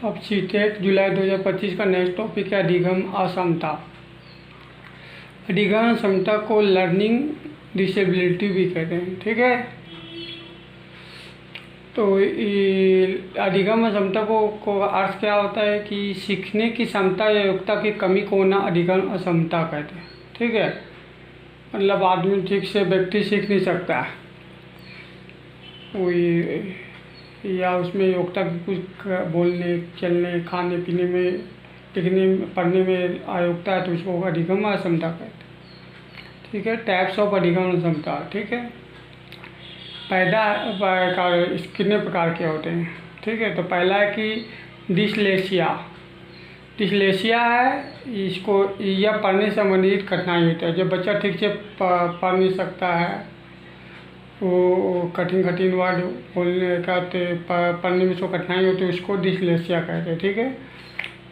अब सीटेट जुलाई 2025 का next topic है अधिगम असमता। अधिगम असमता को लर्निंग डिसेबिलिटी भी कहते हैं, ठीक है। तो अधिगम असमता को अर्थ क्या होता है कि सीखने की क्षमता या योग्यता की कमी को ना अधिगम असमता कहते हैं, ठीक है। मतलब आदमी ठीक से व्यक्ति सीख नहीं सकता है वही, या उसमें योग्यता की कुछ बोलने चलने खाने पीने में लिखने पढ़ने में अयोग्यता है तो उसको अधिगम असमता कहते हैं, ठीक है। टाइप्स ऑफ अधिगम असमता, ठीक है। पैदा कितने प्रकार के होते हैं, ठीक है। तो पहला है कि डिसलेशिया। डिसलेशिया है इसको, यह पढ़ने संबंधित कठिनाई होता है। जब बच्चा ठीक से पढ़ नहीं सकता है, वो कठिन वर्ड बोलने का पढ़ने में उसको कठिनाई होती है, उसको डिसलेशिया कहते हैं, ठीक है।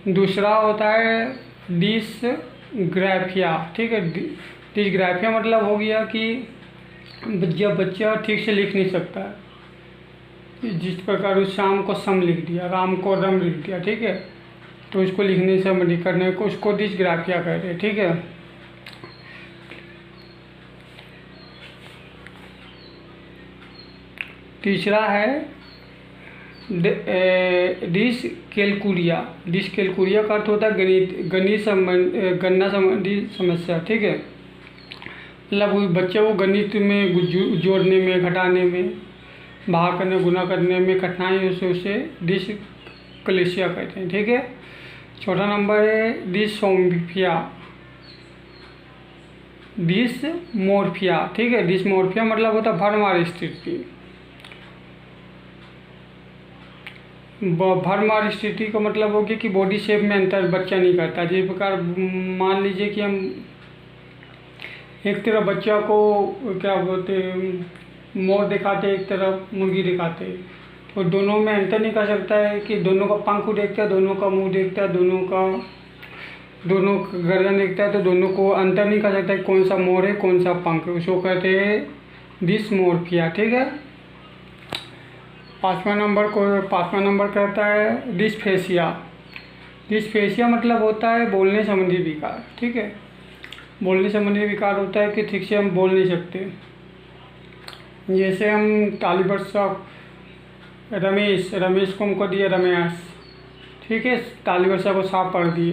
दूसरा होता है डिसग्राफिया, ठीक है। डिसग्राफिया मतलब हो गया कि जब बच्चा ठीक से लिख नहीं सकता है, जिस प्रकार उस शाम को सम लिख दिया, राम को रम लिख दिया, ठीक है, तो उसको लिखने से करने को उसको डिसग्राफिया कहते हैं, ठीक है। तीसरा है डिसकैलकुलिया। डिसकैलकुलिया का अर्थ होता है गणना संबंधी समस्या, ठीक है। मतलब बच्चे को गणित में जोड़ने में, घटाने में, भाग करने, गुना करने में कठिनाई से उसे डिसकैलकुलिया कहते हैं, ठीक है। चौथा नंबर है डिसमोर्फिया। डिसमोर्फिया, ठीक है। डिसमोर्फिया मतलब होता है भरमार स्थिति। भरमार स्थिति का मतलब हो गया कि बॉडी शेप में अंतर बच्चा नहीं करता। जिस प्रकार मान लीजिए कि हम एक तरफ बच्चा को क्या बोलते मोर दिखाते, एक तरफ मुर्गी दिखाते, तो दोनों में अंतर नहीं कर सकता है कि दोनों का पंख देखता है, दोनों का मुंह देखता है, दोनों गर्दन देखता है, तो दोनों को अंतर नहीं कर सकता है कौन सा मोर है कौन सा पंख है, उसको कहते हैं डिसमोर्फिया, ठीक है। पाँचवा नंबर कहता है डिस्फेसिया। डिस्फेसिया मतलब होता है बोलने संबंधी विकार, ठीक है। बोलने संबंधी विकार होता है कि ठीक से हम बोल नहीं सकते। जैसे हम तालिवर्षा रमेश को हमको दिए रमेश, ठीक है, तालिवर्षा को साफ पढ़ दिए,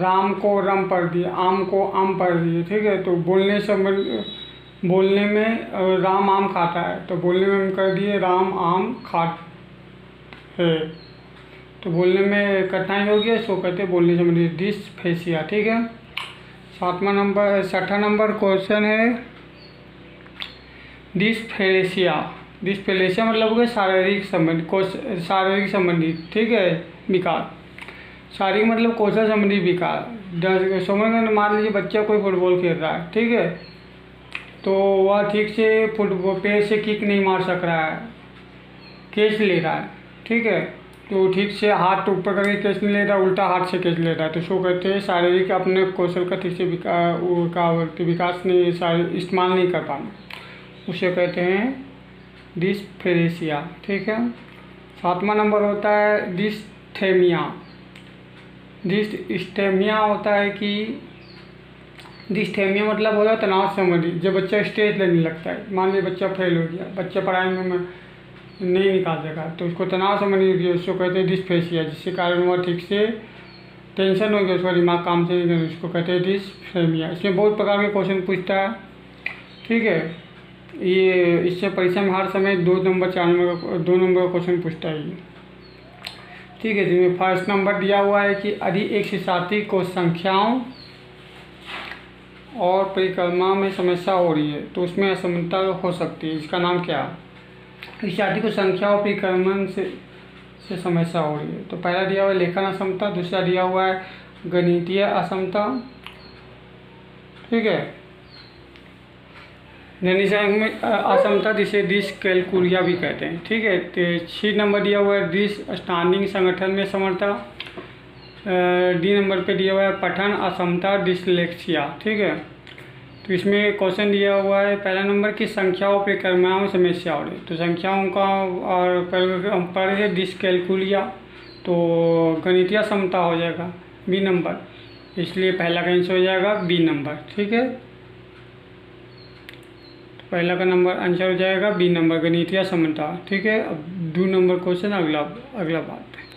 राम को रम पढ़ दिए, आम को आम पढ़ दिए, ठीक है। तो बोलने में राम आम खाता है, तो बोलने में हम कर दिए राम आम खात है, तो बोलने में कठिनाई होगी, इसको कहते हैं बोलने संबंधी डिस्फेसिया, ठीक है। छठा नंबर क्वेश्चन है डिस्फेलेसिया। डिस्फेलेसिया मतलब हो गया शारीरिक संबंधी, ठीक है, विकार। शारीरिक मतलब कौशल संबंधी विकार। समझ में मान लीजिए बच्चा कोई फुटबॉल खेल रहा है, ठीक है, तो वह ठीक से फुटबॉल पैर से किक नहीं मार सक रहा है, कैच ले रहा है, ठीक है, तो ठीक से हाथ ऊपर करके कैच नहीं ले रहा, उल्टा हाथ से कैच ले रहा है, तो उसको कहते हैं शारीरिक अपने कौशल का ठीक से विकास नहीं, इस्तेमाल नहीं कर पाना, उसे कहते हैं डिस्फेलेसिया, ठीक है। सातवां नंबर होता है डिस्थेमिया। डिस्थेमिया होता है कि डिस्थेमिया मतलब होता है तनाव संबंधी। जब बच्चा स्टेज लेने लगता है, मान लीजिए बच्चा फेल हो गया, बच्चा पढ़ाई में नहीं निकाल सका, तो उसको तनाव संबंधी उसको कहते हैं डिस्फेसिया, जिसके कारण वह ठीक से टेंशन हो गया, उसका दिमाग काम से नहीं करे, उसको कहते हैं डिस्थेमिया। इसमें बहुत प्रकार के क्वेश्चन पूछता है, ठीक है। ये इससे परीक्षा में हर समय 2 नंबर का क्वेश्चन पूछता है ये, ठीक है। जिसमें फर्स्ट नंबर दिया हुआ है कि यदि एक शिक्षार्थी को संख्याओं और परिक्रमा में समस्या हो रही है तो उसमें असमता हो सकती है, इसका नाम क्या है। शिक्षार्थी को संख्या और परिक्रमण से समस्या हो रही है, तो पहला दिया हुआ है लेखन असमता, दूसरा दिया हुआ है गणितीय असमता, ठीक है, में असमता जिसे डिसकैलकुलिया भी कहते हैं, ठीक है। तो 6 नंबर दिया हुआ है स्टैंडिंग संगठन में समर्था। डी नंबर पे दिया हुआ है पठन असमता डिसलेक्सिया, ठीक है। तो इसमें क्वेश्चन दिया हुआ है पहला नंबर की संख्याओं पे परिक्रमाओं में समस्या हो रही है, तो संख्याओं का और पर डिसकैलकुलिया, तो गणितीय समता हो जाएगा बी नंबर, इसलिए पहला का आंसर हो जाएगा बी नंबर। ठीक है, तो पहला का नंबर आंसर हो जाएगा बी नंबर, गणितीय समता। ठीक है, अब 2 नंबर क्वेश्चन अगला बात है।